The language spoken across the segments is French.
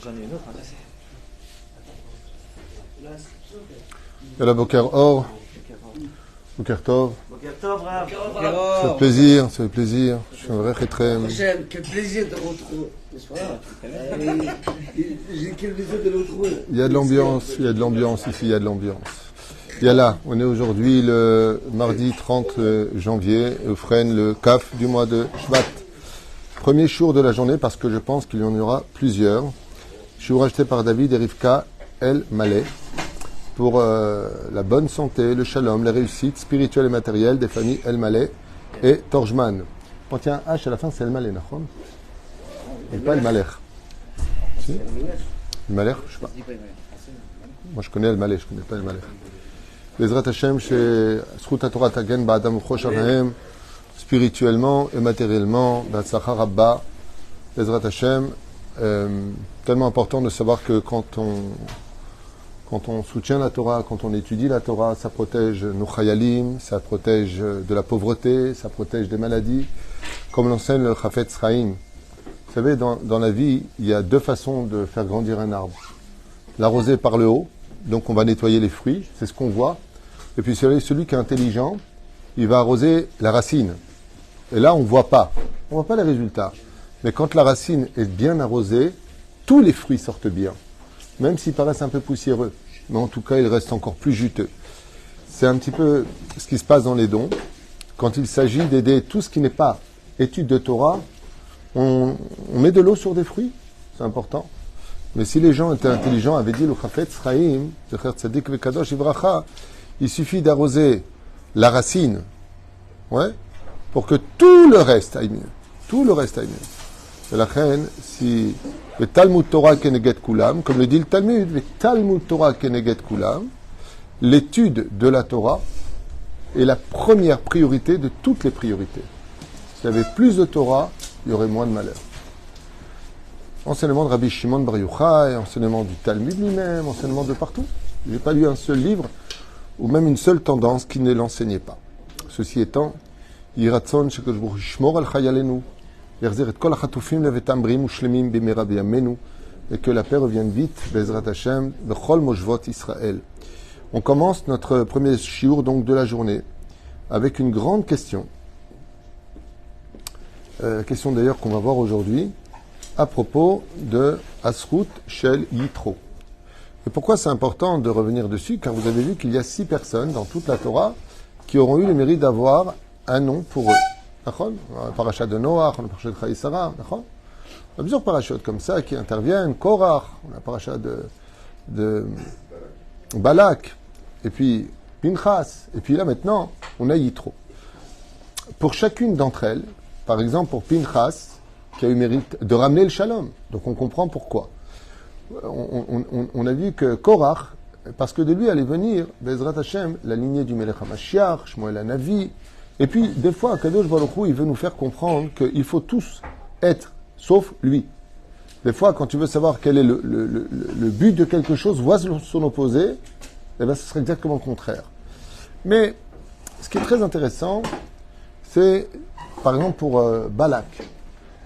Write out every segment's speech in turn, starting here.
J'en ai une autre. Yalla Boker Or, Boker Tov. Boker Tov, Rav. Ça fait plaisir, ça fait plaisir. Je suis un vrai Chetrem. Hachem, quel plaisir de retrouver. J'ai quel plaisir de le retrouver. Il y a de l'ambiance ici, il y a de l'ambiance. Yalla, on est aujourd'hui le mardi 30 janvier, et Euphrène, le Kaf du mois de Shvat. Premier jour de la journée parce que je pense qu'il y en aura plusieurs. Jour acheté par David et Rivka El Maleh pour la bonne santé, le shalom, les réussites spirituelles et matérielles des familles El Maleh et Torjman. Quand il y a un H à la fin, c'est El Maleh, nachon? Et pas El Maleh. Si? El Maleh, je sais pas. Moi je connais El Maleh, je connais pas El Maleh. Bezrat Hashem, chez Zchut HaTorah Tagen Ba'adam Uchosh Avahem, spirituellement et matériellement, B'atzlacha Rabba, Bezrat Hashem, tellement important de savoir que quand on soutient la Torah, quand on étudie la Torah, ça protège nos chayalim, ça protège de la pauvreté, ça protège des maladies, comme l'enseigne le Chafetz Chaim. Vous savez, dans la vie, il y a deux façons de faire grandir un arbre. L'arroser par le haut, donc on va nettoyer les fruits, c'est ce qu'on voit. Et puis celui qui est intelligent, il va arroser la racine. Et là, on ne voit pas les résultats. Mais quand la racine est bien arrosée, tous les fruits sortent bien. Même s'ils paraissent un peu poussiéreux. Mais en tout cas, ils restent encore plus juteux. C'est un petit peu ce qui se passe dans les dons. Quand il s'agit d'aider tout ce qui n'est pas étude de Torah, on met de l'eau sur des fruits. C'est important. Mais si les gens étaient intelligents, avaient dit le Chafetz Chaim, Zecher Tzadik Vekadosh Ivracha, il suffit d'arroser la racine, pour que tout le reste aille mieux. Tout le reste aille mieux. Et la reine, si le Talmud Torah Keneget Kulam, comme le dit le Talmud, le Talmud Torah Keneget Kulam, l'étude de la Torah est la première priorité de toutes les priorités. S'il y avait plus de Torah, il y aurait moins de malheur. Enseignement de Rabbi Shimon Bar Yochai, enseignement du Talmud lui-même, enseignement de partout. Je n'ai pas lu un seul livre ou même une seule tendance qui ne l'enseignait pas. Ceci étant, Yiratson Shekadosh Baruch Hu Yishmor al Chayalenu, Yerzir et Kol HaChatufim Levetam Brim Ushlemim Bimera B'Yamenu, et que la paix revienne vite, Bezrat Hashem, Bechol Moshvot Israël. On commence notre premier shiur donc de la journée avec une grande question. Question d'ailleurs qu'on va voir aujourd'hui à propos de Asrut Shel Yitro. Et pourquoi c'est important de revenir dessus? Car vous avez vu qu'il y a 6 personnes dans toute la Torah qui auront eu le mérite d'avoir un nom pour eux. D'accord? Parachat de Noach, on a parachat de Chaïsara, d'accord? On a plusieurs parachutes comme ça qui interviennent. Korach, on a parachat de Balak, et puis Pinchas, et puis là maintenant, on a Yitro. Pour chacune d'entre elles, par exemple pour Pinchas, qui a eu mérite de ramener le shalom. Donc on comprend pourquoi. On a vu que Korach, parce que de lui allait venir, Bezrat Hashem, la lignée du Melech HaMashiach, Shmuel HaNavi, et puis des fois, Kadosh Baruch Hu, il veut nous faire comprendre qu'il faut tous être, sauf lui. Des fois, quand tu veux savoir quel est le but de quelque chose, vois son opposé, eh bien ce serait exactement le contraire. Mais ce qui est très intéressant, c'est, par exemple, pour Balak.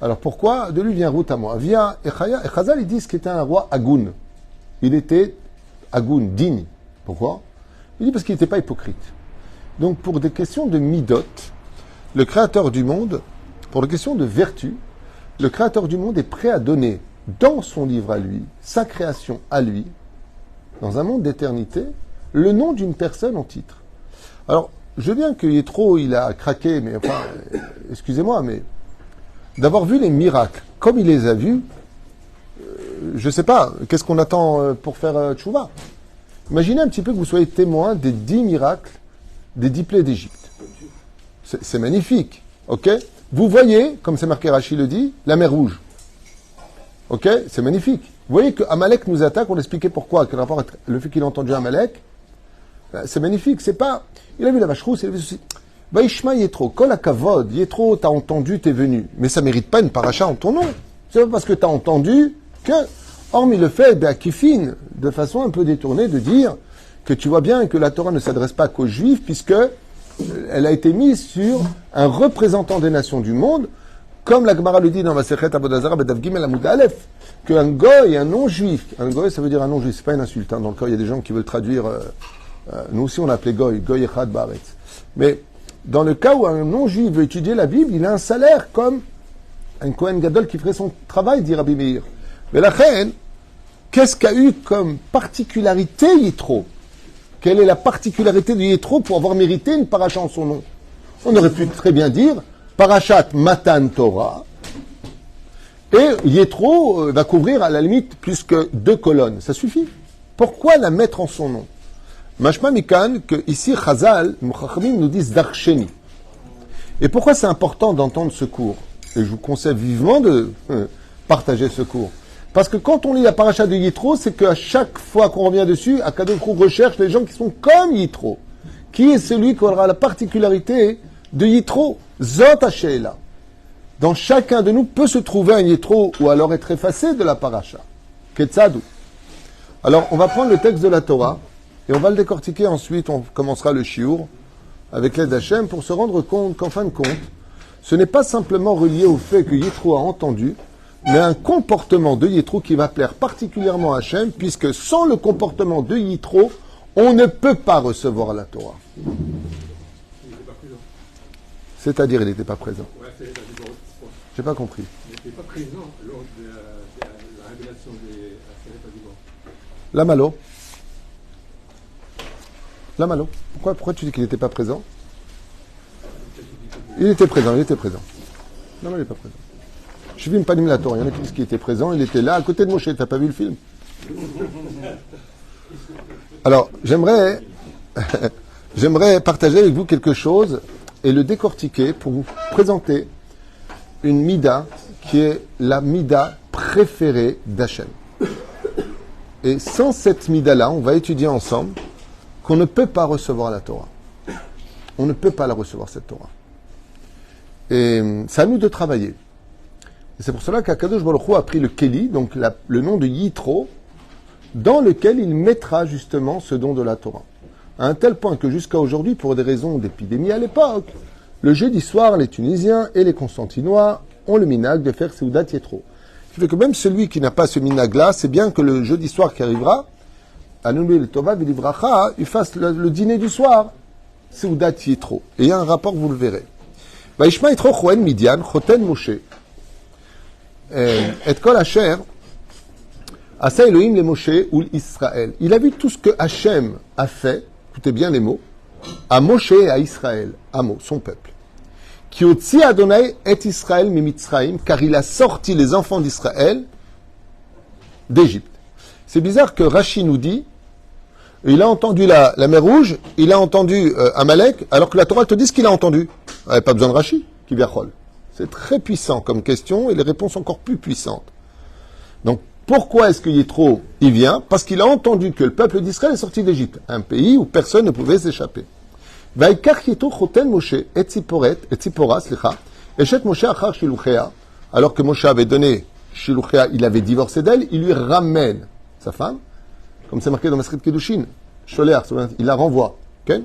Alors pourquoi de lui vient route à moi? Via Echaya, et Chazal ils disent qu'il était un roi Agoun. Il était Agoun, digne. Pourquoi? Il dit parce qu'il n'était pas hypocrite. Donc pour des questions de midot, le créateur du monde, pour des questions de vertu, le créateur du monde est prêt à donner dans son livre à lui, sa création à lui, dans un monde d'éternité, le nom d'une personne en titre. Alors, je veux bien que Yitro, il a craqué, mais enfin, excusez-moi, mais d'avoir vu les miracles, comme il les a vus, je ne sais pas, qu'est-ce qu'on attend pour faire tchouva? Imaginez un petit peu que vous soyez témoin des 10 miracles, des 10 plaies d'Égypte. C'est magnifique, ok? Vous voyez, comme c'est marqué, Rachid le dit, la mer Rouge. Ok? C'est magnifique. Vous voyez que Amalek nous attaque, on expliquait pourquoi, quel rapport avec le fait qu'il a entendu Amalek. C'est magnifique, c'est pas... Il a vu la vache rousse, il a vu ceci. Vaishma Yetro, Kol HaKavod, Yetro, t'as entendu, t'es venu. Mais ça mérite pas une paracha en ton nom. C'est pas parce que t'as entendu que, hormis le fait d'Akifin, de façon un peu détournée, de dire que tu vois bien que la Torah ne s'adresse pas qu'aux Juifs, puisque elle a été mise sur un représentant des nations du monde, comme la Gemara le dit dans Masechet Avodah Zarah, Bedav Gimel Amud Aleph, qu'un goy, un non-juif, un goy ça veut dire un non-juif, c'est pas une insulte, hein. Dans le cas il y a des gens qui veulent traduire, nous aussi on l'appelait goy echad baaretz. Mais dans le cas où un non-juif veut étudier la Bible, il a un salaire comme un Kohen Gadol qui ferait son travail, dit Rabbi Meir. Mais la reine, qu'est-ce qu'a eu comme particularité Yitro? Quelle est la particularité de Yitro pour avoir mérité une paracha en son nom? On aurait pu très bien dire Parashat Matan Torah, et Yitro va couvrir à la limite plus que 2 colonnes. Ça suffit. Pourquoi la mettre en son nom? Mashma Mikan, que ici Chazal, Muchachamim nous disent Darsheni. Et pourquoi c'est important d'entendre ce cours? Et je vous conseille vivement de partager ce cours. Parce que quand on lit la paracha de Yitro, c'est qu'à chaque fois qu'on revient dessus, Akadosh Baruch Hu recherche les gens qui sont comme Yitro. Qui est celui qui aura la particularité de Yitro? Zot Hasheila. Dans chacun de nous peut se trouver un Yitro ou alors être effacé de la paracha. Ketzadou. Alors, on va prendre le texte de la Torah et on va le décortiquer. Ensuite, on commencera le shiur avec l'aide d'Hachem pour se rendre compte qu'en fin de compte, ce n'est pas simplement relié au fait que Yitro a entendu, mais un comportement de Yitro qui va plaire particulièrement à Hachem, puisque sans le comportement de Yitro, on ne peut pas recevoir la Torah. C'est-à-dire, il n'était pas présent. J'ai pas compris. Il n'était pas présent lors de la révélation des Aseret. La Malo. La Malo. Pourquoi tu dis qu'il n'était pas présent? Il était présent. Non, il n'est pas présent. Je suis vu une panim la Torah. Il y en a qui disent qu'il était présent. Il était là, à côté de Moshe. T'as pas vu le film? Alors, j'aimerais partager avec vous quelque chose et le décortiquer pour vous présenter une mida qui est la mida préférée d'Hachem. Et sans cette mida-là, on va étudier ensemble qu'on ne peut pas recevoir la Torah. On ne peut pas la recevoir, cette Torah. Et c'est à nous de travailler. Et c'est pour cela qu'Akadosh Baruch Hu a pris le Keli, donc le nom de Yitro, dans lequel il mettra justement ce don de la Torah. À un tel point que jusqu'à aujourd'hui, pour des raisons d'épidémie à l'époque, le jeudi soir, les Tunisiens et les Constantinois ont le minag de faire Seudat Yitro. Ce qui fait que même celui qui n'a pas ce minag-là, c'est bien que le jeudi soir qui arrivera, à Nounou le Tova Vilivracha, il fasse le dîner du soir, Seudat Yitro. Et il y a un rapport, vous le verrez. Vaishma Yitro Choen Midian, Choten Moshe. Et Kol Asher, Asa Elohim le Moshe ou l'Israël. Il a vu tout ce que Hachem a fait, écoutez bien les mots, à Moshe et à Israël, Amo, son peuple. Qui otzi Adonai et Israël mimitzraïm, car il a sorti les enfants d'Israël d'Égypte. C'est bizarre que Rashi nous dit, il a entendu la mer Rouge, il a entendu Amalek, alors que la Torah te dit ce qu'il a entendu. Il n'y a pas besoin de Rashi, qui viachol. C'est très puissant comme question et les réponses encore plus puissantes. Donc, pourquoi est-ce que Yitro y vient? Parce qu'il a entendu que le peuple d'Israël est sorti d'Égypte, un pays où personne ne pouvait s'échapper. Alors que Moshe avait donné Shiluchea, il avait divorcé d'elle, il lui ramène sa femme, comme c'est marqué dans Masechet Kedushin, Sholeach, il la renvoie. Okay?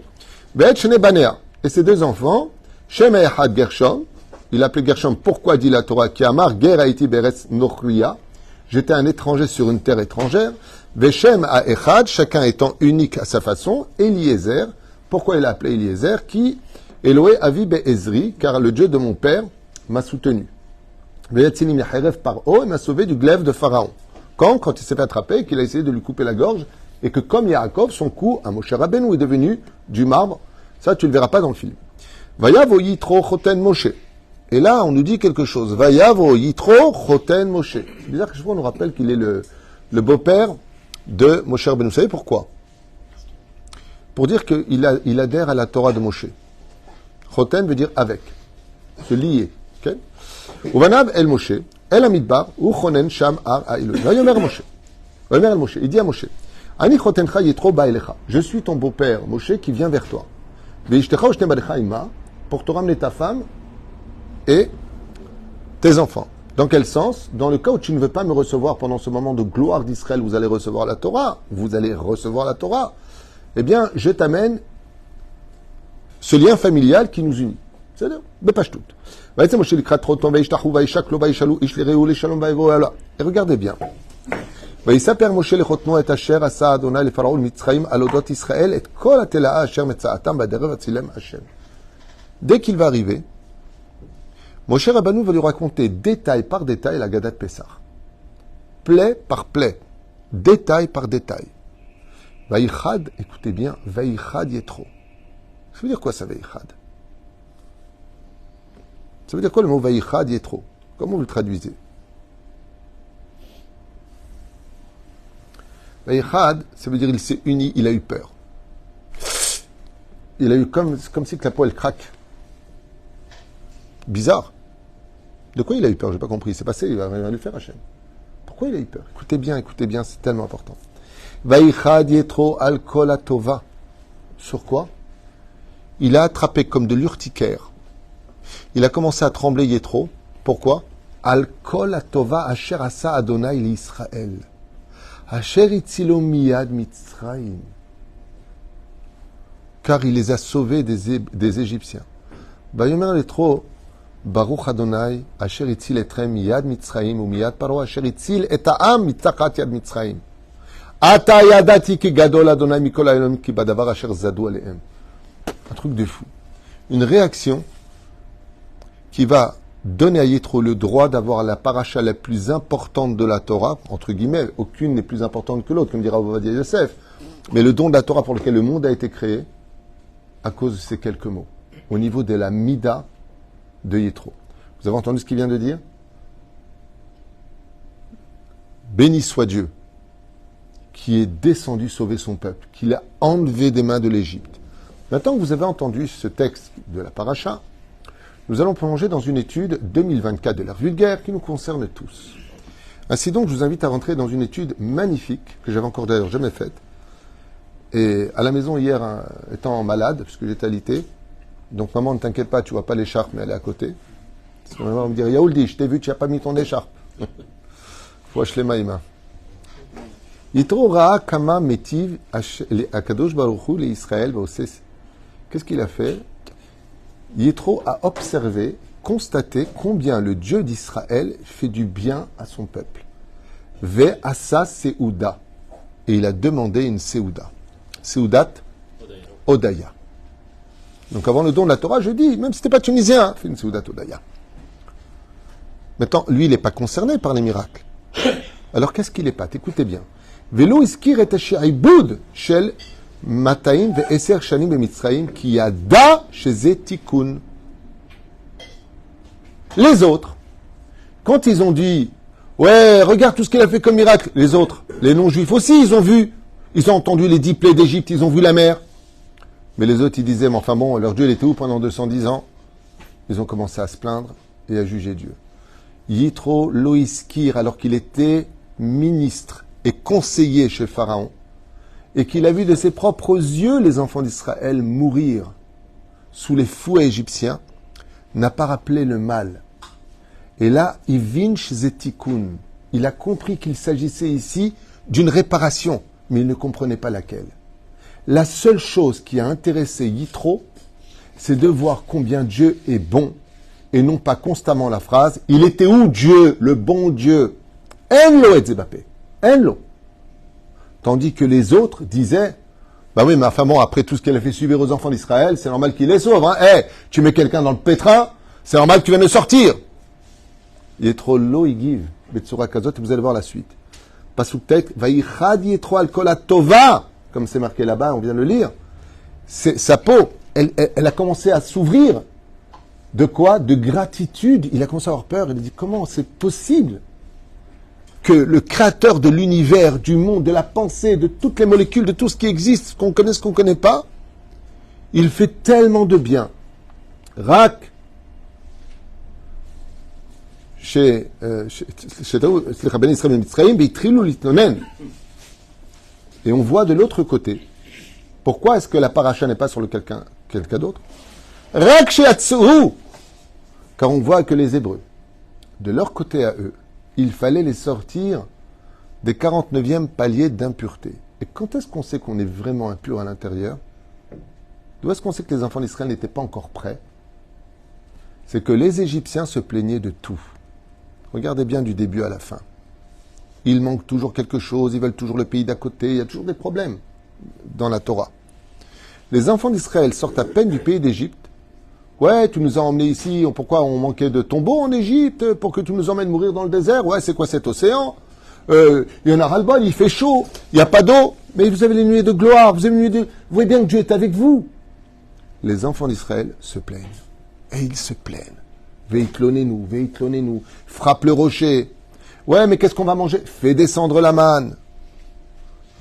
Et ses 2 enfants, Shem et Echad Gershom, il appelait Gershom, pourquoi dit la Torah, qui amar ger haïti beretz nochria, j'étais un étranger sur une terre étrangère, Veshem à Echad, chacun étant unique à sa façon, Eliezer, pourquoi il a appelé Eliezer, qui Eloé Avi Be'ezri, car le Dieu de mon père m'a soutenu. Ve'yatzilim yacherev paro, il m'a sauvé du glaive de Pharaon. Quand il s'est fait attraper, qu'il a essayé de lui couper la gorge, et que comme Yaakov, son cou, à Moshe Rabbeinu, est devenu du marbre, ça tu ne le verras pas dans le film. Vayavo Yitro Choten Moshe. Et là, on nous dit quelque chose. Vayavo Yitro Choten Moshe. C'est bizarre que chaque fois on nous rappelle qu'il est le beau-père de Moshe Rabbeinu. Vous savez pourquoi? Pour dire qu'il adhère à la Torah de Moshe. Choten veut dire avec. Se lier. Okay? Uvanav el Moshe, el Amidbar, u chonen sham ar ha'ilot. Vayomer Moshe. Vayomer el Moshe. Il dit à Moshe, Ani chotencha yitro ba'elecha. Je suis ton beau-père, Moshe, qui vient vers toi. Ve'ishtecha ushne badecha ima, pour te ramener ta femme et tes enfants. Dans quel sens? Dans le cas où tu ne veux pas me recevoir pendant ce moment de gloire d'Israël, vous allez recevoir la Torah. Eh bien, je t'amène ce lien familial qui nous unit. בסדר? בפשטות. ויצא משה לקראת חותנו וישתחו וישק לו וישאלו איש לרעהו לשלום ויבואו אליו. regardez bien. ויספר משה לחותנו את אשר עשה אדוני לפרעה ולמצרים על אודות ישראל את כל התלאה אשר מצאתם בדרך הצילם השם. Dès qu'il va arriver, Moshe Rabbeinu va lui raconter détail par détail la Gadat Pessah. Plaie par plaie, détail par détail. Vaïchad, écoutez bien, Vaïchad Yetro. Ça veut dire quoi ça, Vaïchad? Ça veut dire quoi le mot Vaïchad Yetro? Comment vous le traduisez? Vaïchad, ça veut dire il s'est uni, il a eu peur. Il a eu comme si la peau elle craque. Bizarre. De quoi il a eu peur? J'ai pas compris. C'est passé, il va rien lui faire, Hachem. Pourquoi il a eu peur? Écoutez bien, c'est tellement important. Vaïchad Yetro al kol atova. Sur quoi? Il a attrapé comme de l'urticaire. Il a commencé à trembler Yetro. Pourquoi? Al kol atova asher asa Adonai l'Israël. Asher itzilo miyad Mitzrayim. Car il les a sauvés des Égyptiens. Vayomer Yetro Baruch Adonai, Asher itzil etrem miyad Mitzrayim ou miyad Paro, Asher itzil et ha'am mitzachat yad Mitzrayim. Ata yadati ki gadol Adonai mikol ha'elom ki badavar asher zadu alehem. Un truc de fou. Une réaction qui va donner à Yitro le droit d'avoir la paracha la plus importante de la Torah, entre guillemets, aucune n'est plus importante que l'autre, comme dira Ovadia Yosef, mais le don de la Torah pour lequel le monde a été créé, à cause de ces quelques mots, au niveau de la Mida de Yitro. Vous avez entendu ce qu'il vient de dire? Béni soit Dieu, qui est descendu sauver son peuple, qui l'a enlevé des mains de l'Égypte. Maintenant que vous avez entendu ce texte de la paracha, nous allons plonger dans une étude 2024 de l'ère vulgaire qui nous concerne tous. Ainsi donc, je vous invite à rentrer dans une étude magnifique, que j'avais encore d'ailleurs jamais faite. Et à la maison hier, étant malade, puisque j'étais alité, donc maman, ne t'inquiète pas, tu vois pas l'écharpe, mais elle est à côté. Parce que maman va me dire, Yaouldi, je t'ai vu, tu n'as pas mis ton écharpe. Fouach le maïma. Yitro ra'a kama metiv akadosh baruch hu le Israël va. Qu'est-ce qu'il a fait? Yitro a observé, constaté combien le Dieu d'Israël fait du bien à son peuple. Ve asa seouda. Et il a demandé une seouda. Seoudat Odaya. Donc avant le don de la Torah, je dis, même si t'es pas tunisien, fais une seoudat Odaya. Maintenant, lui, il n'est pas concerné par les miracles. Alors qu'est-ce qu'il est pas? Écoutez bien. Velo iskir et she'aibud shel mataim ve'eser shanim b'mitzrayim ki yada sheze tikun. Les autres, quand ils ont dit, ouais, regarde tout ce qu'il a fait comme miracle, les autres, les non-juifs aussi, ils ont vu, ils ont entendu les 10 plaies d'Égypte, ils ont vu la mer. Mais les autres, ils disaient, mais enfin bon, leur Dieu, il était où pendant 210 ans? Ils ont commencé à se plaindre et à juger Dieu. Yitro loiskir, alors qu'il était ministre et conseiller chez Pharaon, et qu'il a vu de ses propres yeux les enfants d'Israël mourir sous les fouets égyptiens, n'a pas rappelé le mal. Et là, Ivinch Zetikun, il a compris qu'il s'agissait ici d'une réparation, mais il ne comprenait pas laquelle. La seule chose qui a intéressé Yitro, c'est de voir combien Dieu est bon, et non pas constamment la phrase « Il était où Dieu, le bon Dieu ?» Enlo et Zebapé. Enlo. Tandis que les autres disaient « Bah oui, mais enfin bon, après tout ce qu'elle a fait subir aux enfants d'Israël, c'est normal qu'il les sauve. Hein. Hey, tu mets quelqu'un dans le pétrin, c'est normal que tu viennes de sortir. » Yitro lo igiv, Betsura Kazot, vous allez voir la suite. Pasuktek, Vaïchad Yitro al kol tova, comme c'est marqué là-bas, on vient de le lire. Sa peau, elle a commencé à s'ouvrir. De quoi? De gratitude. Il a commencé à avoir peur. Il a dit, comment c'est possible que le créateur de l'univers, du monde, de la pensée, de toutes les molécules, de tout ce qui existe, ce qu'on connaît, ce qu'on ne connaît pas, il fait tellement de bien. Rak, et on voit de l'autre côté. Pourquoi est-ce que la paracha n'est pas sur le quelqu'un d'autre? Rak she'atzou, car on voit que les Hébreux, de leur côté à eux, il fallait les sortir des 49e paliers d'impureté. Et quand est-ce qu'on sait qu'on est vraiment impur à l'intérieur? D'où est-ce qu'on sait que les enfants d'Israël n'étaient pas encore prêts? c'est que les Égyptiens se plaignaient de tout. Regardez bien du début à la fin. Il manque toujours quelque chose, ils veulent toujours le pays d'à côté, il y a toujours des problèmes dans la Torah. Les enfants d'Israël sortent à peine du pays d'Égypte. Ouais, tu nous as emmenés ici, pourquoi on manquait de tombeaux en Égypte, pour que tu nous emmènes mourir dans le désert? Ouais, c'est quoi cet océan? Il y en a ras-le-bol, il fait chaud, il n'y a pas d'eau, mais vous avez les nuées de gloire, vous voyez bien que Dieu est avec vous. Les enfants d'Israël se plaignent. Et ils se plaignent. Veitlonez-nous, frappe le rocher. Ouais, mais qu'est-ce qu'on va manger? Fais descendre la manne.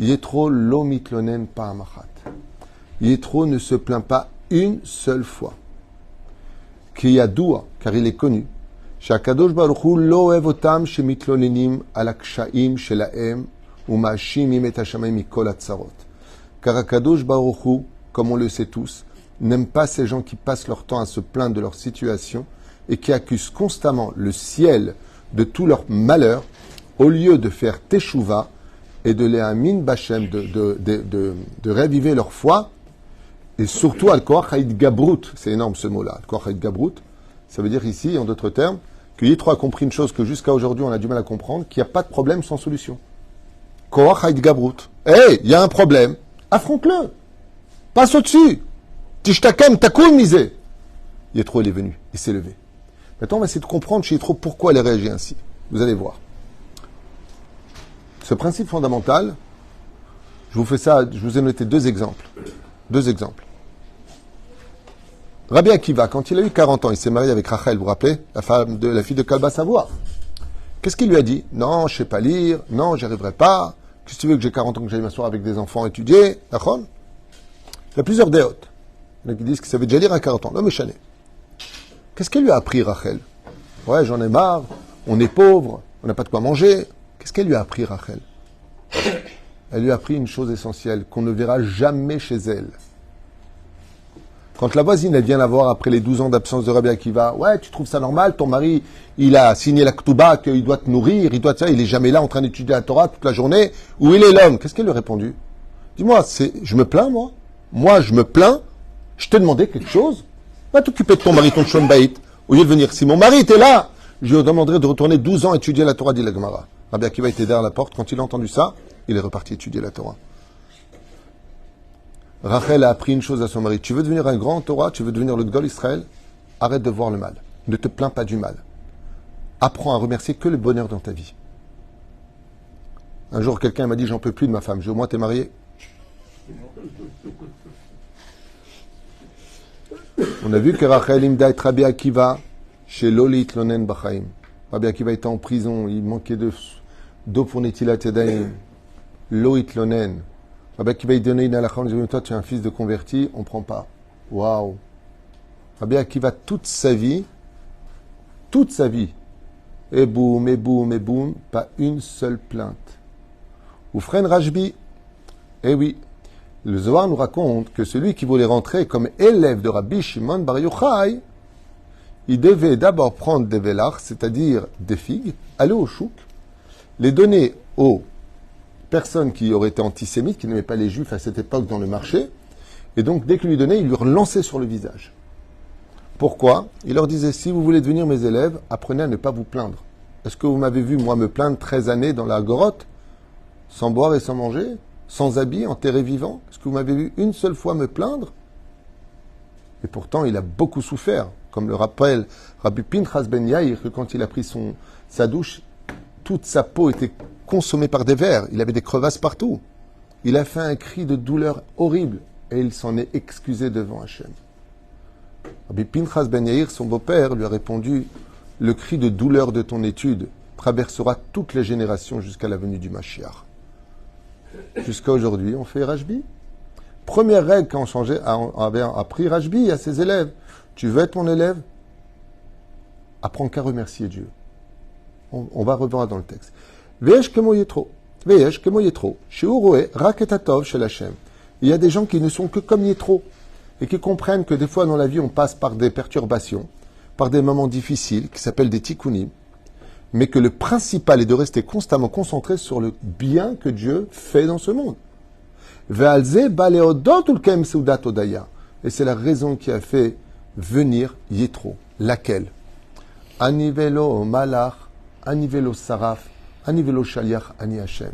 Yetro lo mitlonen pa amachat. Yetro ne se plaint pas une seule fois. Ki yadoua, car il est connu. Shakadosh Baruch Hu lo evotam shemitlonenim al akshaim shelahem umashimim et hashamayim mikol hatzarot. Car Akadosh Baruch Hu, comme on le sait tous, n'aime pas ces gens qui passent leur temps à se plaindre de leur situation et qui accusent constamment le ciel de tout leur malheur, au lieu de faire teshuva et de les amin bachem, de raviver leur foi, et surtout al-koach haïd gabrut, c'est énorme ce mot-là, al-koach haïd gabrut, ça veut dire ici, en d'autres termes, que Yitro a compris une chose que jusqu'à aujourd'hui on a du mal à comprendre, qu'il n'y a pas de problème sans solution. Koach haïd gabrut. Il y a un problème, affronte-le, passe au-dessus, tishtakem takoum misé. Yitro, il est venu, il s'est levé. Maintenant, on va essayer de comprendre chez Yitro pourquoi elle a réagi ainsi. Vous allez voir. Ce principe fondamental, je vous ai noté deux exemples. Rabbi Akiva, quand il a eu 40 ans, il s'est marié avec Rachel, vous vous rappelez, la fille de Kalba Savoie. Qu'est-ce qu'il lui a dit? Non, je ne sais pas lire, non, j'y arriverai pas. Qu'est-ce que tu veux que j'ai 40 ans que j'aille m'asseoir avec des enfants étudier? D'accord? Il y a plusieurs déotes. Il y en a qui disent qu'il savait déjà lire à 40 ans. Non, mais chané. Qu'est-ce qu'elle lui a appris, Rachel? Ouais, j'en ai marre, on est pauvre, on n'a pas de quoi manger. Qu'est-ce qu'elle lui a appris, Rachel? Elle lui a appris une chose essentielle, qu'on ne verra jamais chez elle. Quand la voisine, elle vient la voir après les 12 ans d'absence de Rabbi Akiva, ouais, tu trouves ça normal, ton mari, il a signé la Ketouba, qu'il doit te nourrir, il est jamais là en train d'étudier la Torah toute la journée, où il est l'homme? Qu'est-ce qu'elle lui a répondu? Dis-moi, je me plains, moi? Moi, je me plains, je t'ai demandé quelque chose? Va t'occuper de ton mari, ton shombaït, au lieu de venir. Si mon mari était là, je lui demanderais de retourner 12 ans étudier la Torah, dit la Gemara. Rabbi Akiva était derrière la porte, quand il a entendu ça, il est reparti étudier la Torah. Rachel a appris une chose à son mari. Tu veux devenir un grand Torah, tu veux devenir le Gdol Israël, arrête de voir le mal. Ne te plains pas du mal. Apprends à remercier que le bonheur dans ta vie. Un jour, quelqu'un m'a dit, j'en peux plus de ma femme. J'ai au moins t'es marié. On a vu que Rachel imda et Rabbi Akiva chez Loli Tlonen Bachaim. Rabbi Akiva était en prison, il manquait d'eau pour Netilat Yadayim. Loli Tlonen. Rabbi Akiva il donnait une halakha, on disait, toi tu es un fils de converti, on ne prend pas. Waouh. Rabbi Akiva toute sa vie, et boum, pas une seule plainte. Oufren Rajbi, eh oui, le Zohar nous raconte que celui qui voulait rentrer comme élève de Rabbi Shimon Bar Yochai, il devait d'abord prendre des velach, c'est-à-dire des figues, aller au chouk, les donner aux personnes qui auraient été antisémites, qui n'aimaient pas les juifs à cette époque dans le marché, et donc dès qu'il lui donnait, il lui relançait sur le visage. Pourquoi? Il leur disait, si vous voulez devenir mes élèves, apprenez à ne pas vous plaindre. Est-ce que vous m'avez vu, moi, me plaindre 13 années dans la grotte, sans boire et sans manger, sans habit, enterré vivant? Est-ce que vous m'avez vu une seule fois me plaindre? Et pourtant, il a beaucoup souffert, comme le rappelle Rabbi Pinchas ben Yair, que quand il a pris sa douche, toute sa peau était consommée par des vers, il avait des crevasses partout. Il a fait un cri de douleur horrible, et il s'en est excusé devant Hachem. Rabbi Pinchas ben Yair, son beau-père, lui a répondu, le cri de douleur de ton étude traversera toutes les générations jusqu'à la venue du Mashiach. Jusqu'à aujourd'hui, on fait Rajbi. Première règle quand on avait appris Rajbi à ses élèves. Tu veux être mon élève? Apprends qu'à remercier Dieu. On va revoir dans le texte. Ve'esh kemo yetro. She'uroe raketatov shel Hashem. Il y a des gens qui ne sont que comme Yetro et qui comprennent que des fois dans la vie on passe par des perturbations, par des moments difficiles qui s'appellent des tikkunim, mais que le principal est de rester constamment concentré sur le bien que Dieu fait dans ce monde. Et c'est la raison qui a fait venir Yetro. Laquelle? Anivelo malach, anivelo saraf, anivelo shaliach, ani Hashem.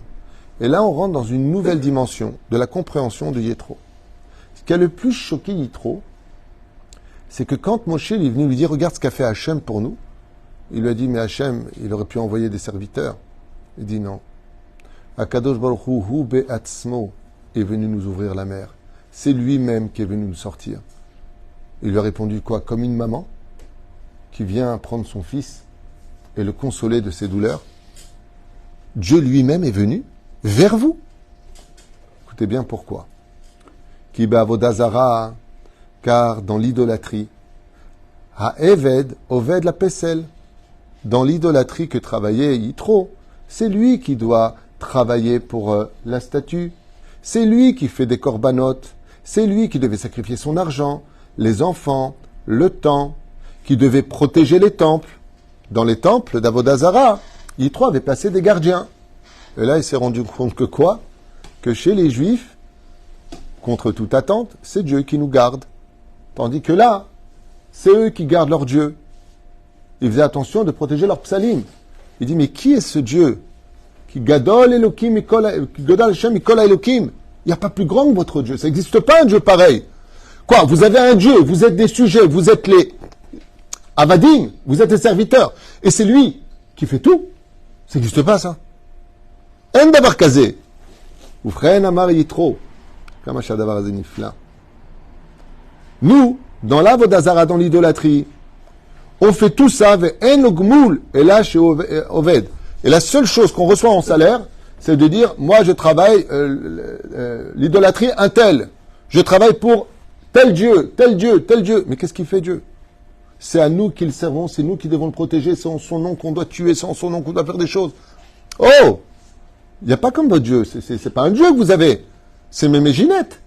Et là, on rentre dans une nouvelle dimension de la compréhension de Yitro. Ce qui a le plus choqué Yitro, c'est que quand Moshe est venu lui dire « Regarde ce qu'a fait Hachem pour nous », il lui a dit « Mais Hachem, il aurait pu envoyer des serviteurs. » Il dit « Non. Akadosh Baruch Hu be'atzmo est venu nous ouvrir la mer. C'est lui-même qui est venu nous sortir. » Il lui a répondu quoi? Comme une maman qui vient prendre son fils et le consoler de ses douleurs. Dieu lui-même est venu vers vous. Écoutez bien pourquoi. Ki be'avodazara, car dans l'idolâtrie, ha'eved oved la pesel. Dans l'idolâtrie que travaillait Yitro, c'est lui qui doit travailler pour la statue. C'est lui qui fait des corbanotes. C'est lui qui devait sacrifier son argent, les enfants, le temps, qui devait protéger les temples. Dans les temples d'Avodazara, Yitro avait placé des gardiens. Et là, il s'est rendu compte que quoi? Que chez les Juifs, contre toute attente, c'est Dieu qui nous garde. Tandis que là, c'est eux qui gardent leur Dieu. Il faisait attention de protéger leur psalim. Il dit, mais qui est ce Dieu? Qui gadol Elokim, gadol Hashem, Mikola Elokim. Il n'y a pas plus grand que votre Dieu. Ça n'existe pas un Dieu pareil. Quoi? Vous avez un Dieu, vous êtes des sujets, vous êtes les avadim, vous êtes les serviteurs. Et c'est lui qui fait tout. Ça n'existe pas, ça. En davar kazé. Ufren amar Yitro. Kama shadavar azé nifla. Nous, dans l'Avodazara, dans l'idolâtrie, on fait tout ça, ve'en ogmoul, et là chez Oved. Et la seule chose qu'on reçoit en salaire, c'est de dire, moi je travaille l'idolâtrie un tel. Je travaille pour tel Dieu, tel Dieu, tel Dieu. Mais qu'est-ce qu'il fait Dieu? C'est à nous qu'ils servons, c'est nous qui devons le protéger, c'est en son nom qu'on doit tuer, c'est en son nom qu'on doit faire des choses. Oh! Il n'y a pas comme votre Dieu, c'est pas un Dieu que vous avez, c'est Méméginette.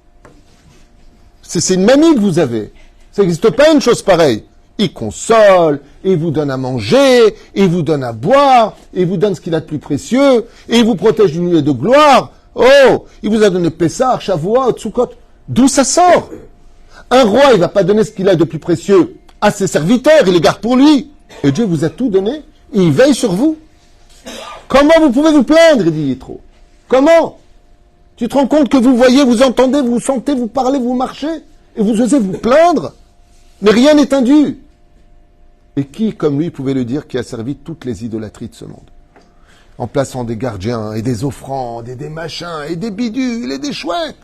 C'est une mamie que vous avez. Ça n'existe pas une chose pareille. Il console, il vous donne à manger, il vous donne à boire, il vous donne ce qu'il a de plus précieux, et il vous protège d'une nuée de gloire. Oh, il vous a donné Pessah, Shavuot, Sukkot. D'où ça sort? Un roi, il va pas donner ce qu'il a de plus précieux à ses serviteurs, il les garde pour lui. Et Dieu vous a tout donné, et il veille sur vous. Comment vous pouvez vous plaindre, il dit Yitro. Comment? Tu te rends compte que vous voyez, vous entendez, vous sentez, vous parlez, vous marchez, et vous osez vous plaindre? Mais rien n'est indu. Et qui, comme lui, pouvait le dire, qui a servi toutes les idolâtries de ce monde? En plaçant des gardiens, et des offrandes, et des machins, et des bidules, et des chouettes.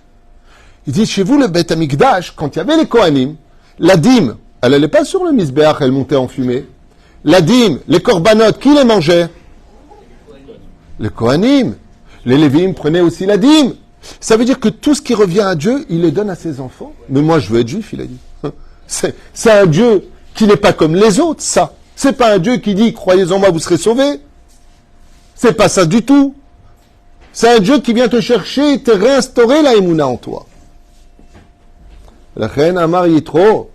Il dit, chez vous, le Beth Amikdash, quand il y avait les Kohanim, la dîme, elle n'allait pas sur le Misbéach, elle montait en fumée. La dîme, les corbanotes, qui les mangeait? Les Kohanim. Les Lévim prenaient aussi la dîme. Ça veut dire que tout ce qui revient à Dieu, il le donne à ses enfants. Mais moi, je veux être juif, il a dit. C'est un Dieu qui n'est pas comme les autres, ça. C'est pas un Dieu qui dit, croyez en moi, vous serez sauvés. C'est pas ça du tout. C'est un Dieu qui vient te chercher et te réinstaurer la émouna en toi. La reine Amar Yitro.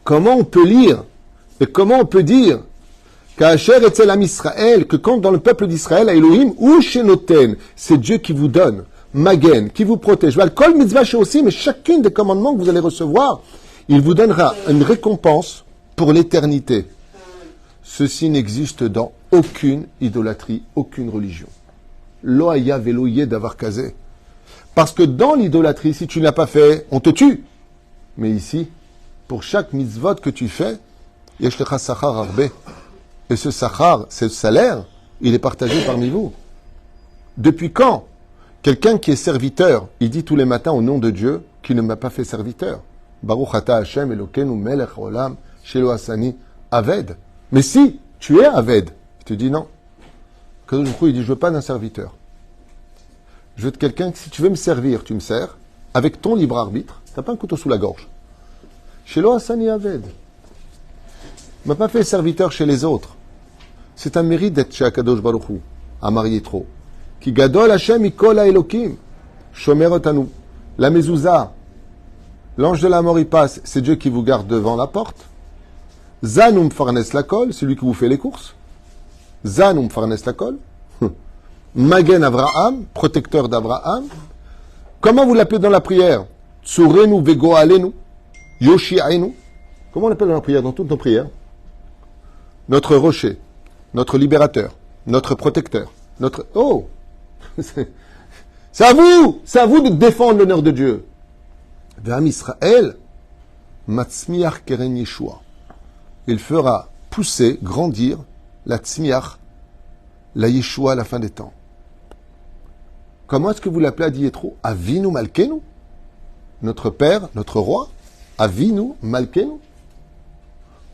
Comment on peut lire et comment on peut dire qu'Asher etzel am Israël, que quand dans le peuple d'Israël, Elohim ou Shenoten, c'est Dieu qui vous donne, Magen, qui vous protège. Kol mitzvah aussi, mais chacune des commandements que vous allez recevoir, il vous donnera une récompense pour l'éternité. Ceci n'existe dans aucune idolâtrie, aucune religion. Lo haya velo yeh davar kazeh. Parce que dans l'idolâtrie, si tu ne l'as pas fait, on te tue. Mais ici, pour chaque mitzvot que tu fais, yesh lecha sachar harbe. Et ce sachar, ce salaire, il est partagé parmi vous. Depuis quand quelqu'un qui est serviteur, il dit tous les matins au nom de Dieu qu'il ne m'a pas fait serviteur. Baruch ata Hashem Elokeinu melech olam shelo asani aved. Mais si tu es aved, il te dit non. Kadosh Baruch Hu, il dit je veux pas d'un serviteur. Je veux de quelqu'un que si tu veux me servir, tu me sers avec ton libre arbitre. T'as pas un couteau sous la gorge. Shelo asani aved. Il m'a pas fait serviteur chez les autres. C'est un mérite d'être chez Akadosh Baruch Hu, Amar Yitro. Ki gadol Hashem mikol Elokim, shomer otanu. La mezouza, l'ange de la mort il passe, c'est Dieu qui vous garde devant la porte. Zanum farnes la kol, celui qui vous fait les courses. Zanum farnes la kol. Magen Avraham, protecteur d'Abraham. Comment vous l'appelez dans la prière? Tsurenu vego alenu, Yoshi'enu. Comment on appelle dans la prière, dans toutes nos prières? Notre rocher, notre libérateur, notre protecteur, notre... Oh! C'est à vous de défendre l'honneur de Dieu. Ve'am Israël, matzmiach keren Yeshua. Il fera pousser, grandir la tzmiach, la Yeshua à la fin des temps. Comment est-ce que vous l'appelez à Diétro? Avinu Malkenu? Notre Père, notre Roi? Avinu Malkenu?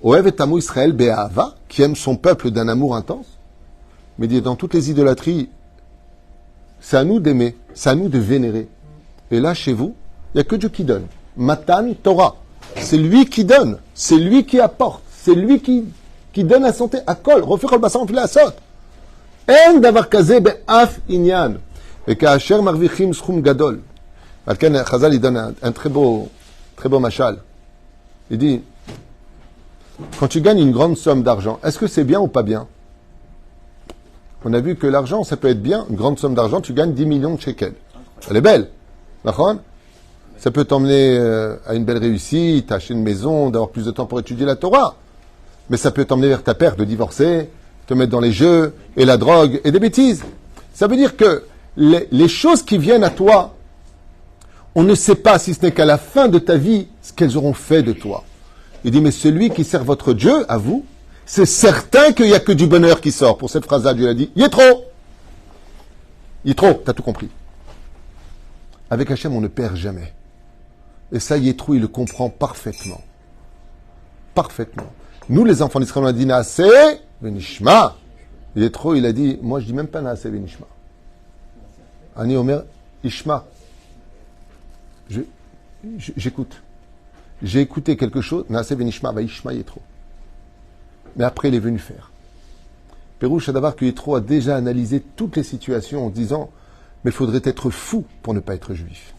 Oev et Tamu Israël Be'ahava, qui aime son peuple d'un amour intense. Mais dit dans toutes les idolâtries, c'est à nous d'aimer, c'est à nous de vénérer. Et là, chez vous, il n'y a que Dieu qui donne. Matan Torah. C'est lui qui donne, c'est lui qui apporte, c'est lui qui donne la santé à kol. Refaire le bassin à sot. En davar kaze be'af inyan. Et ka'asher marvichim schum gadol. Alken Chazal, il donne un très beau machal. Il dit, quand tu gagnes une grande somme d'argent, est-ce que c'est bien ou pas bien? On a vu que l'argent, ça peut être bien. Une grande somme d'argent, tu gagnes 10 millions de shekels. Elle est belle. D'accord? Ça peut t'emmener à une belle réussite, à acheter une maison, d'avoir plus de temps pour étudier la Torah. Mais ça peut t'emmener vers ta perte, de divorcer, te mettre dans les jeux, et la drogue, et des bêtises. Ça veut dire que les choses qui viennent à toi, on ne sait pas, si ce n'est qu'à la fin de ta vie, ce qu'elles auront fait de toi. Il dit, mais celui qui sert votre Dieu, à vous, c'est certain qu'il n'y a que du bonheur qui sort. Pour cette phrase-là, Dieu l'a dit, Yétro, t'as tout compris. Avec Hachem, on ne perd jamais. Et ça, Yétro, il le comprend parfaitement. Parfaitement. Nous, les enfants d'Israël, on a dit Naaseh Benishma. Yétro, il a dit, moi, je dis même pas Naaseh Benishma. Ani Omer Ishma. J'écoute. J'ai écouté quelque chose, Naaseh Benishma, va Ishma Yétro. Mais après, il est venu faire. Pérouche Adavar que Yétro a déjà analysé toutes les situations en disant, mais il faudrait être fou pour ne pas être juif.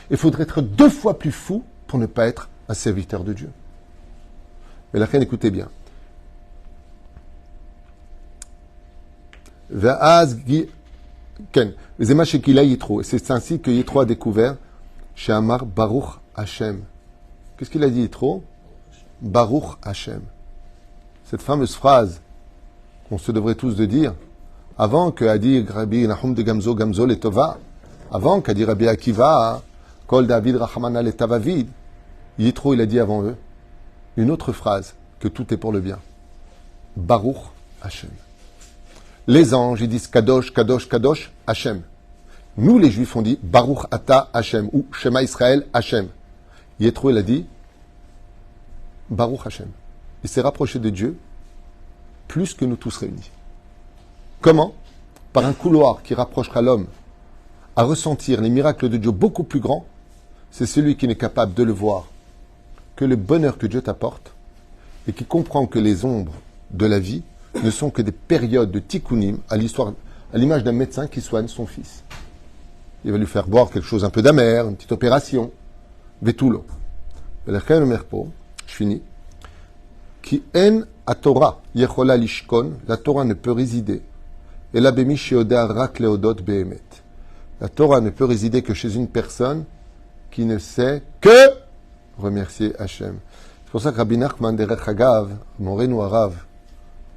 Il faudrait être 2 fois plus fou pour ne pas être un serviteur de Dieu. Mais la reine, écoutez bien. C'est ainsi que Yétro a découvert chez Amar Baruch Hashem. Qu'est-ce qu'il a dit Yétro? Baruch Hashem. Cette fameuse phrase qu'on se devrait tous de dire, avant que a dit Rabbi Nahum de Gamzo, Gamzo le Tova, avant qu'a dit Rabbi Akiva, Kol David Rachamana le Tavavid, Yétro, il a dit avant eux, une autre phrase, que tout est pour le bien. Baruch Hashem. Les anges, ils disent Kadosh, Kadosh, Kadosh, Hashem. Nous, les Juifs, on dit Baruch Ata Hashem, ou Shema Israël Hashem. Yétro, il a dit Baruch Hashem. Il s'est rapproché de Dieu plus que nous tous réunis. Comment? Par un couloir qui rapprochera l'homme à ressentir les miracles de Dieu beaucoup plus grands. C'est celui qui n'est capable de le voir que le bonheur que Dieu t'apporte et qui comprend que les ombres de la vie ne sont que des périodes de tikkunim à l'image d'un médecin qui soigne son fils. Il va lui faire boire quelque chose un peu d'amer, une petite opération. Vetulo. Je finis. Qui en a Torah yechola lishkon, la Torah ne peut résider. Et la bemi sheoda rak leodot behemet. La Torah ne peut résider que chez une personne qui ne sait que remercier Hachem. C'est pour ça que Rabbi Nachman derech Hagav, Morenu Arav,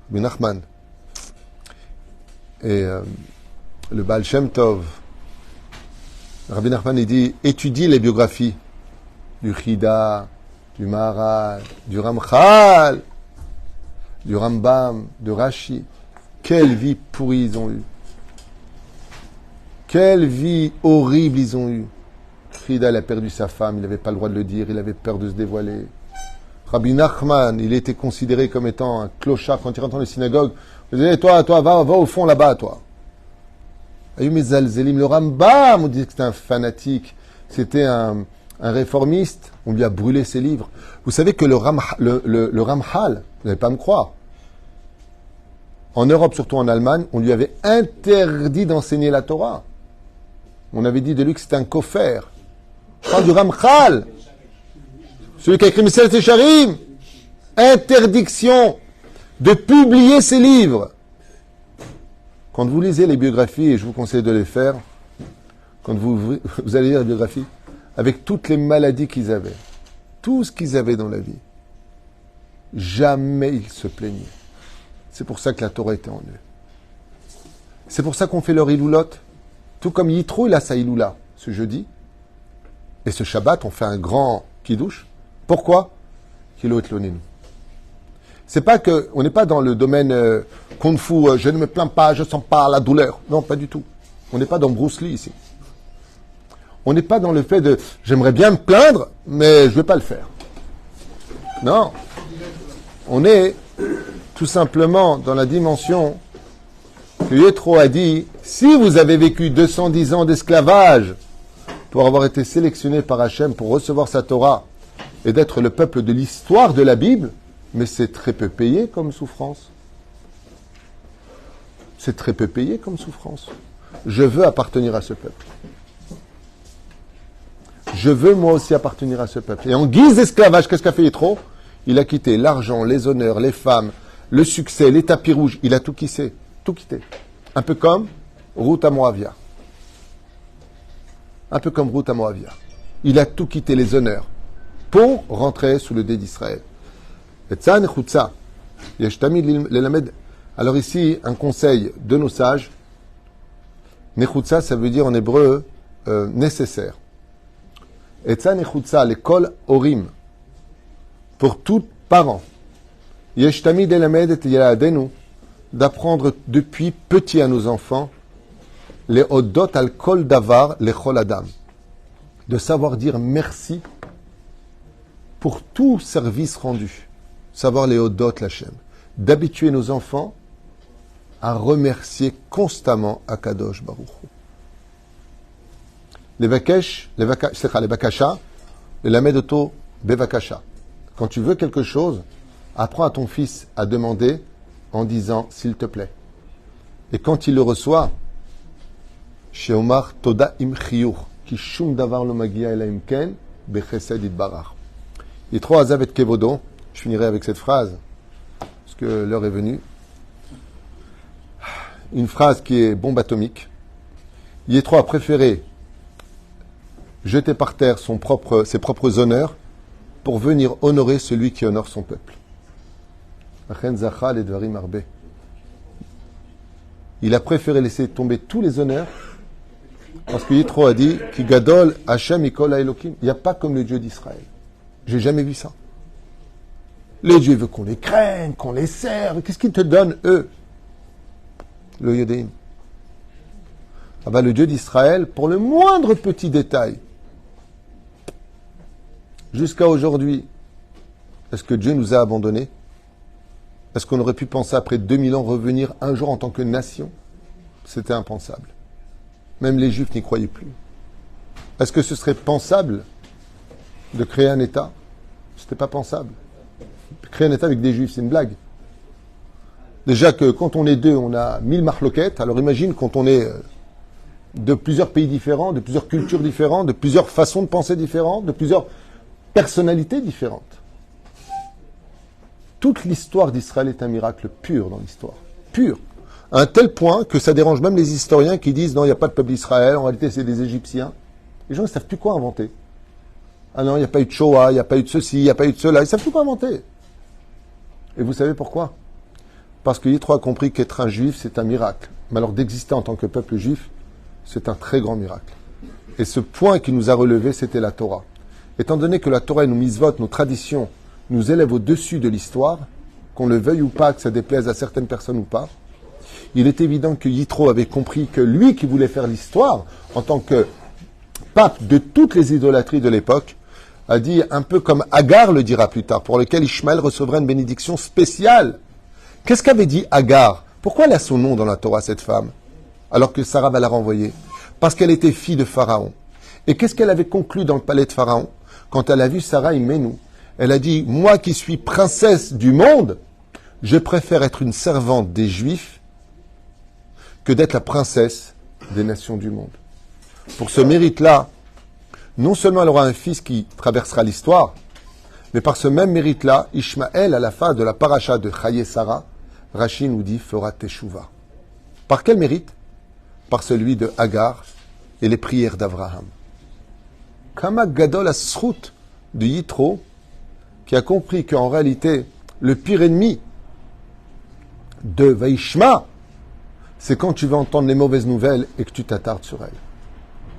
Rabbi Nachman, et le Baal Shem Tov, Rabbi Nachman, il dit, étudie les biographies du Chida, du Maharal, du Ramchal, du Rambam, de Rashi. Quelle vie pourrie ils ont eue. Quelle vie horrible ils ont eue. Chida, il a perdu sa femme, il n'avait pas le droit de le dire, il avait peur de se dévoiler. Rabbi Nachman, il était considéré comme étant un clochard quand il rentre dans les synagogues. Il disait, toi, va au fond là-bas, toi. Ayum Zalzelim, le Rambam, on disait que c'était un fanatique, c'était un réformiste, on lui a brûlé ses livres. Vous savez que le Ramchal, vous n'allez pas me croire, en Europe, surtout en Allemagne, on lui avait interdit d'enseigner la Torah. On avait dit de lui que c'était un kofer. Je parle du Ramchal, celui qui a écrit Messiah Tesharim. Interdiction de publier ses livres. Quand vous lisez les biographies, et je vous conseille de les faire, quand vous allez lire les biographies, avec toutes les maladies qu'ils avaient, tout ce qu'ils avaient dans la vie, Jamais ils se plaignaient. C'est pour ça que la Torah était en eux. C'est pour ça qu'on fait leur Iloulot. Tout comme Yitro, il a sa Iloula ce jeudi. Et ce Shabbat, on fait un grand Kiddush. Pourquoi? Kilo et Loninu. C'est pas que, on n'est pas dans le domaine Kung Fu, je ne me plains pas, je sens pas la douleur. Non, pas du tout. On n'est pas dans Bruce Lee ici. On n'est pas dans le fait de, j'aimerais bien me plaindre, mais je ne vais pas le faire. Non. On est tout simplement dans la dimension que Yétro a dit, si vous avez vécu 210 ans d'esclavage pour avoir été sélectionné par Hachem pour recevoir sa Torah et d'être le peuple de l'histoire de la Bible, mais c'est très peu payé comme souffrance. C'est très peu payé comme souffrance. Je veux appartenir à ce peuple. Je veux moi aussi appartenir à ce peuple. Et en guise d'esclavage, qu'est-ce qu'a fait Yétro? Il a quitté l'argent, les honneurs, les femmes, le succès, les tapis rouges. Il a tout quitté. Tout quitté. Un peu comme Ruth à Moavia. Un peu comme Ruth à Moavia. Il a tout quitté, les honneurs, pour rentrer sous le dé d'Israël. Alors ici, un conseil de nos sages. Nechutza, ça veut dire en hébreu nécessaire. Etza nechutza, l'école orim, pour tout parent. Yesh tamid elamed et yaladenu, d'apprendre depuis petit à nos enfants les odot al kol davar les chol adam, de savoir dire merci pour tout service rendu, savoir les odot l'Hachem, d'habituer nos enfants à remercier constamment Akadosh Baruch Hu. Les bakasha, les lamed auto bevakasha. Quand tu veux quelque chose, apprends à ton fils à demander en disant s'il te plaît. Et quand il le reçoit, chez Omar Toda im chiyur, ki shum davar lo magia ela im ken bechesed itbarach. Yitro azav et kevodo. Je finirai avec cette phrase parce que l'heure est venue. Une phrase qui est bombe atomique. Yitro a préféré jeter par terre ses propres honneurs pour venir honorer celui qui honore son peuple. Il a préféré laisser tomber tous les honneurs parce que Yitro a dit Ki gadol Hashem ikol haElokim. Il n'y a pas comme le Dieu d'Israël. J'ai jamais vu ça. Les dieux veulent qu'on les craigne, qu'on les serve. Qu'est-ce qu'ils te donnent, eux? Le Yodéim. Ah ben, le Dieu d'Israël, pour le moindre petit détail, jusqu'à aujourd'hui, est-ce que Dieu nous a abandonnés? Est-ce qu'on aurait pu penser après 2000 ans revenir un jour en tant que nation? C'était impensable. Même les Juifs n'y croyaient plus. Est-ce que ce serait pensable de créer un État? C'était pas pensable. Créer un État avec des Juifs, c'est une blague. Déjà que quand on est deux, on a 1000 marloquettes. Alors imagine quand on est de plusieurs pays différents, de plusieurs cultures différentes, de plusieurs façons de penser différentes, de plusieurs personnalités différentes. Toute l'histoire d'Israël est un miracle pur dans l'histoire. Pur. À un tel point que ça dérange même les historiens qui disent non, il n'y a pas de peuple d'Israël, en réalité c'est des Égyptiens. Les gens ne savent plus quoi inventer. Ah non, il n'y a pas eu de Shoah, il n'y a pas eu de ceci, il n'y a pas eu de cela, ils ne savent plus quoi inventer. Et vous savez pourquoi? Parce que Yitro a compris qu'être un juif, c'est un miracle. Mais alors d'exister en tant que peuple juif, c'est un très grand miracle. Et ce point qui nous a relevé, c'était la Torah. Étant donné que la Torah et nos mitzvot, nos traditions, nous élèvent au-dessus de l'histoire, qu'on le veuille ou pas, que ça déplaise à certaines personnes ou pas, il est évident que Yitro avait compris que lui qui voulait faire l'histoire, en tant que pape de toutes les idolâtries de l'époque, a dit, un peu comme Agar le dira plus tard, pour lequel Ishmaël recevra une bénédiction spéciale. Qu'est-ce qu'avait dit Agar? Pourquoi elle a son nom dans la Torah, cette femme, alors que Sarah va la renvoyer? Parce qu'elle était fille de Pharaon. Et qu'est-ce qu'elle avait conclu dans le palais de Pharaon? Quand elle a vu Sarah Imenou, elle a dit, moi qui suis princesse du monde, je préfère être une servante des Juifs que d'être la princesse des nations du monde. Pour ce mérite-là, non seulement elle aura un fils qui traversera l'histoire, mais par ce même mérite-là, Ishmaël, à la fin de la paracha de Chaye Sarah, Rashi nous dit, fera teshuva. Par quel mérite? Par celui de Agar et les prières d'Abraham. Kama gadol asrut de Yitro, qui a compris qu'en réalité, Le pire ennemi de Vaishma, c'est quand tu veux entendre les mauvaises nouvelles et que tu t'attardes sur elles.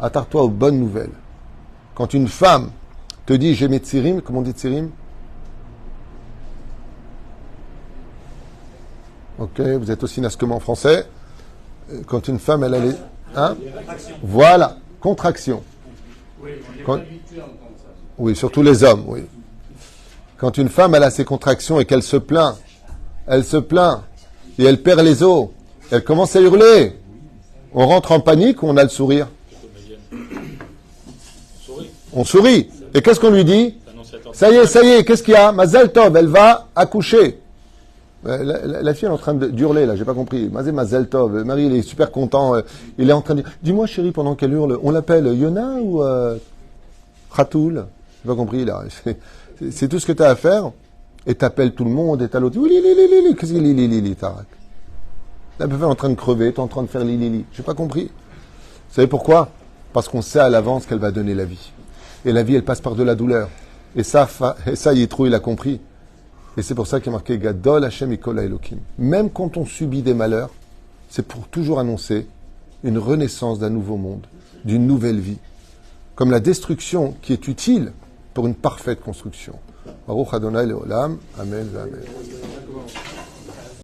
Attarde-toi aux bonnes nouvelles. Quand une femme te dit j'ai mes tsirim, comment on dit tsirim? Ok, vous êtes aussi naze que moi en français. Quand une femme, elle a les... Hein? Voilà, contraction. Quand... Oui, surtout les hommes, oui. Quand une femme, elle a ses contractions et qu'elle se plaint, et elle perd les os, elle commence à hurler. On rentre en panique ou on a le sourire? On sourit. Et qu'est-ce qu'on lui dit? Ça y est, qu'est-ce qu'il y a? Mazal Tov, elle va accoucher. La fille elle est en train d'hurler, là, j'ai pas compris. Mazal Tov, le mari il est super content, il est en train de dire, dis-moi chérie, pendant qu'elle hurle, on l'appelle Yona ou Khatoul? J'ai pas compris, là. C'est tout ce que tu as à faire, et t'appelles tout le monde, et t'as l'autre, qu'est-ce que li, tarak? La meuf est en train de crever, t'es en train de faire li. J'ai pas compris. Vous savez pourquoi? Parce qu'on sait à l'avance qu'elle va donner la vie. Et la vie, elle passe par de la douleur. Et ça Yitro, il a compris. Et c'est pour ça qu'il est marqué Gadol Hashem Ikola Elokim. Même quand on subit des malheurs, c'est pour toujours annoncer une renaissance d'un nouveau monde, d'une nouvelle vie. Comme la destruction qui est utile pour une parfaite construction. Baruch Adonai Leolam. Amen. Amen.